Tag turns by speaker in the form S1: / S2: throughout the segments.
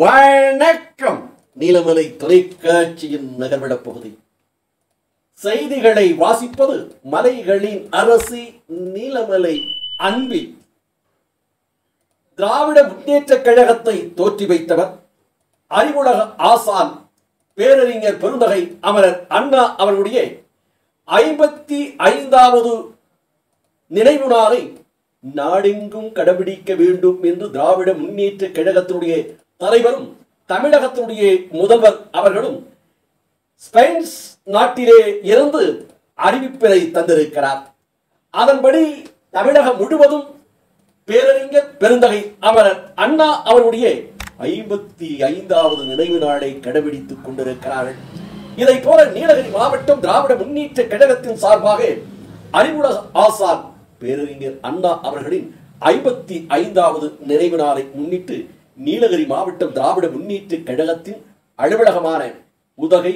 S1: வணக்கம். நீலமலை தொலைக்காட்சியின் நகர்விட பகுதி செய்திகளை வாசிப்பது மலைகளின் அரசி நீலமலை அன்பி. திராவிட முன்னேற்ற கழகத்தை தோற்றி வைத்தவர், அறிவுலக ஆசான், பேரறிஞர் பெருந்தகை அமரர் அண்ணா அவர்களுடைய 55வது நினைவு நாளை நாடெங்கும் கடைபிடிக்க வேண்டும் என்று திராவிட முன்னேற்ற கழகத்தினுடைய தலைவரும் தமிழகத்தினுடைய முதல்வர் அவர்களும் ஸ்பெயின் நாட்டிலே இருந்து அறிவிப்பினை தந்திருக்கிறார். அதன்படி தமிழகம் முழுவதும் பேரறிஞர் பெருந்தகை அமரர் அண்ணா அவருடைய 55வது நினைவு நாளை கடைபிடித்துக் கொண்டிருக்கிறார்கள். இதை போல நீலகிரி மாவட்டம் திராவிட முன்னேற்ற கழகத்தின் சார்பாக அறிவுலக ஆசான் பேரறிஞர் அண்ணா அவர்களின் 55வது நினைவு நாளை முன்னிட்டு நீலகிரி மாவட்டம் திராவிட முன்னேற்ற கழகத்தின் அலுவலகமான உதகை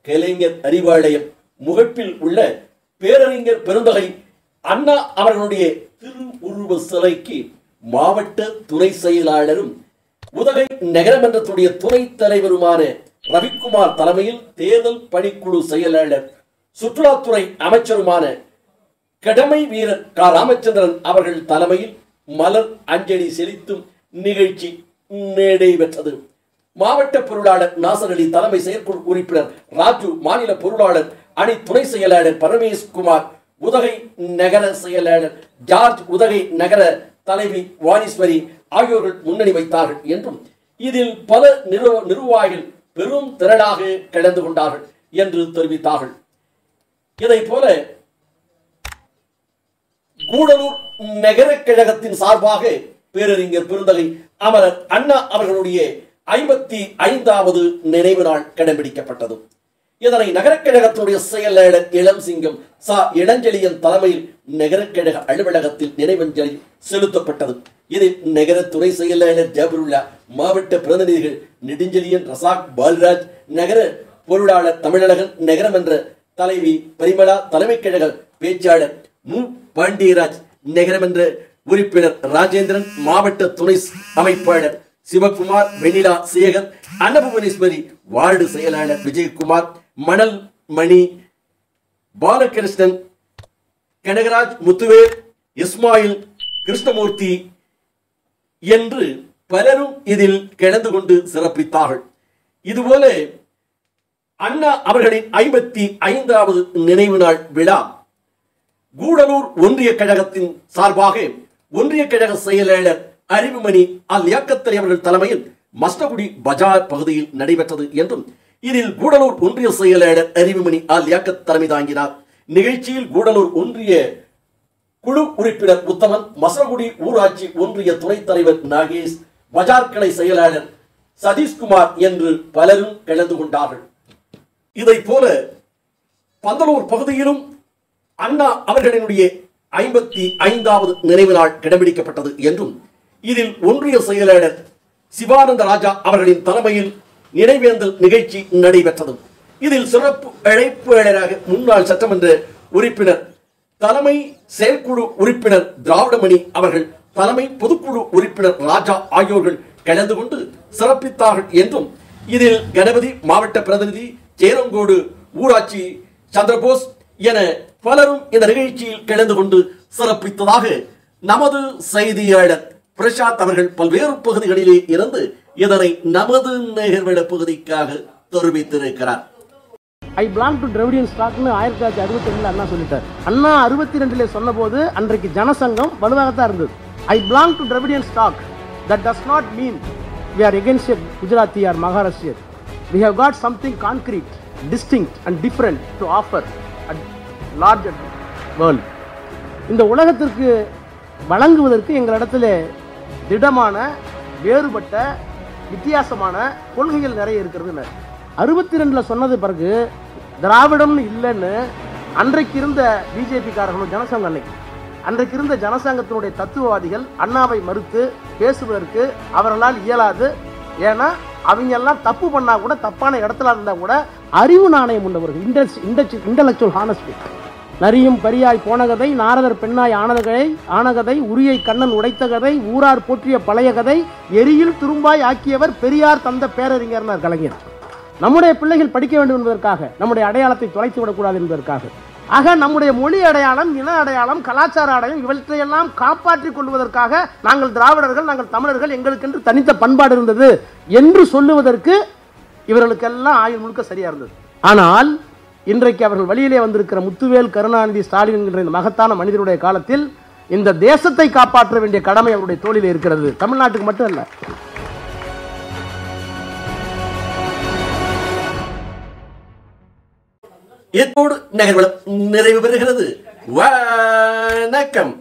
S1: கலைஞர் அறிவாலயம் முகப்பில் உள்ள பேரறிஞர் பெருந்தகை அண்ணா அவர்களுடைய திருவுருவ சிலைக்கு மாவட்ட துணை செயலாளரும் உதகை நகரமன்றத்துடைய துணைத் தலைவருமான ரவிக்குமார் தலைமையில் தேர்தல் பணிக்குழு செயலாளர் சுற்றுலாத்துறை அமைச்சருமான கடமை வீரர் க ராமச்சந்திரன் அவர்கள் தலைமையில் மலர் அஞ்சலி செலுத்தும் நிகழ்ச்சி நடைபெற்றது. மாவட்ட பொருளாளர் நாசர் அலி, தலைமை செயற்குழு உறுப்பினர் ராஜு, மாநில பொருளாளர் அணி துணை செயலாளர் பரமேஸ்குமார், உதகை நகர செயலாளர் ஜார்ஜ், உதகை நகர தலைவி வாணீஸ்வரி ஆகியோர்கள் முன்னணி வைத்தார்கள் என்றும் இதில் பல நிர்வாகிகள் பெரும் திரளாக கலந்து கொண்டார்கள் என்று தெரிவித்தார்கள். இதை போல கூடலூர் நகர கழகத்தின் சார்பாக பேரறிஞர் பெருந்தகை அமரர் அண்ணா அவர்களுடைய 55வது நினைவு நாள் கடைபிடிக்கப்பட்டது. இதனை நகரக் கழகத்துடைய செயலாளர் இளம் சிங்கம் சா இளஞ்செழியன் தலைமையில் நகரக் கழக அலுவலகத்தில் நினைவஞ்சலி செலுத்தப்பட்டது. இதில் நகர துறை செயலாளர் ஜாபருல்லா, மாவட்ட பிரதிநிதிகள் நெடுஞ்செழியன், ரசாக், பால்ராஜ், நகர பொருளாளர் தமிழழகன், நகரமன்ற தலைவி பரிமளா, தலைமை கழக பேச்சாளர் மு பாண்டியராஜ், நகரமன்ற உறுப்பினர் ராஜேந்திரன், மாவட்ட துணை அமைப்பாளர் சிவகுமார், வெண்ணிலா சேகர், அன்னபுவனேஸ்வரி, வார்டு செயலாளர் விஜயகுமார், மணல் மணி, பாலகிருஷ்ணன், கனகராஜ், முத்துவேல், இஸ்மாயில், கிருஷ்ணமூர்த்தி என்று பலரும் இதில் கலந்து கொண்டு சிறப்பித்தார்கள். இதுபோல அண்ணா அவர்களின் 55வது நினைவு நாள் விழா கூடலூர் ஒன்றிய கழகத்தின் சார்பாக ஒன்றிய கழக செயலாளர் அறிவுமணி அல் யாக்கத்தலி அவர்கள் தலைமையில் மஸ்டகுடி பஜார் பகுதியில் நடைபெற்றது என்றும் இதில் கூடலூர் ஒன்றிய செயலாளர் அறிவுமணி அல் யாக்கத் தலைமை தாங்கினார். நிகழ்ச்சியில் கூடலூர் ஒன்றிய குழு உறுப்பினர் உத்தமன், மசகுடி ஊராட்சி ஒன்றிய துணைத் தலைவர் நாகேஷ், பஜார் கிளை செயலாளர் சதீஷ்குமார் என்று பலரும் கலந்து கொண்டார்கள். இதை போல பந்தலூர் பகுதியிலும் அண்ணா அவர்களினுடைய 55வது நினைவு நாள் கடைபிடிக்கப்பட்டது என்றும் இதில் ஒன்றிய செயலாளர் சிவானந்த ராஜா அவர்களின் தலைமையில் நினைவேந்தல் நிகழ்ச்சி நடைபெற்றது. இதில் சிறப்பு அழைப்பாளராக முன்னாள் சட்டமன்ற உறுப்பினர், தலைமை செயற்குழு உறுப்பினர் திராவிடமணி அவர்கள், தலைமை பொதுக்குழு உறுப்பினர் ராஜா ஆகியோர்கள் கலந்து கொண்டு சிறப்பித்தார்கள் என்றும் இதில் கணபதி, மாவட்ட பிரதிநிதி சேரங்கோடு ஊராட்சி சந்திரபோஸ் என பலரும் இந்த நிகழ்ச்சியில் கலந்து கொண்டு சிறப்பித்ததாக நமது செய்தியாளர் பிரசாத் அவர்கள் பல்வேறு பகுதிகளிலே இருந்து இதனை நமது நகர்விட பகுதிக்காக தெரிவித்திருக்கிறார்.
S2: ஐ பிலாங் டு திராவிடியன் ஸ்டாக்னு 1962 அண்ணா சொல்லிட்டார். அண்ணா 62 சொன்ன போது அன்றைக்கு ஜனசங்கம் வலுவாகத்தான் இருந்தது. I belong to Dravidian stock, that does not mean we are against Gujarati or Maharashtra. We have got something concrete, distinct and different to offer a larger world. இந்த உலகத்திற்கு வழங்குவதற்கு எங்களிடத்துல திடமான, வேறுபட்ட, வித்தியாசமான கொள்கைகள் நிறைய இருக்கிறது. 62 சொன்னது பிறகு திராவிடம்னு இல்லைன்னு அன்றைக்கு இருந்த பிஜேபி காரர்களும் ஜனசங்கம், அன்றைக்கு இருந்த ஜனசங்கத்தினுடைய தத்துவவாதிகள் அண்ணாவை மறுத்து பேசுவதற்கு அவர்களால் இயலாது. ஏன்னா அவங்க எல்லாம் தப்பு பண்ணா கூட, தப்பான இடத்துல இருந்தா கூட அறிவு நாணயம் உள்ளவர்கள், இன்டலெக்சுவல் ஹானஸ்டி. நரியும் பரியாய் போன கதை, நாரதர் பெண்ணாய் ஆன கதை, உரியை கண்ணன் உடைத்த கதை, ஊரார் போற்றிய பழைய கதை, எரியில் துரும்பாய் ஆக்கியவர் பெரியார் தந்த பேரறிஞர்னார் கலைஞர். நம்முடைய பிள்ளைகள் படிக்க வேண்டும் என்பதற்காக, நம்முடைய அடையாளத்தை தொலைத்து விடக்கூடாது என்பதற்காக. ஆக நம்முடைய மொழி அடையாளம், இன அடையாளம், கலாச்சார அடையாளம் இவற்றையெல்லாம் காப்பாற்றிக் கொள்வதற்காக நாங்கள் திராவிடர்கள், நாங்கள் தமிழர்கள், எங்களுக்கென்று தனித்த பண்பாடு இருந்தது என்று சொல்லுவதற்கு இவர்களுக்கெல்லாம் ஆயுள் முழுக்க சரியா இருந்தது. ஆனால் இன்றைக்கு அவர்கள் வழியிலே வந்திருக்கிற முத்துவேல், கருணாநிதி, ஸ்டாலின் என்கிற இந்த மகத்தான மனிதருடைய காலத்தில் இந்த தேசத்தை காப்பாற்ற வேண்டிய கடமை அவருடைய தோளிலே இருக்கிறது. தமிழ்நாட்டுக்கு மட்டும் அல்ல.
S1: இதோடு நகர்வலம் நிறைவு பெறுகிறது. வணக்கம்.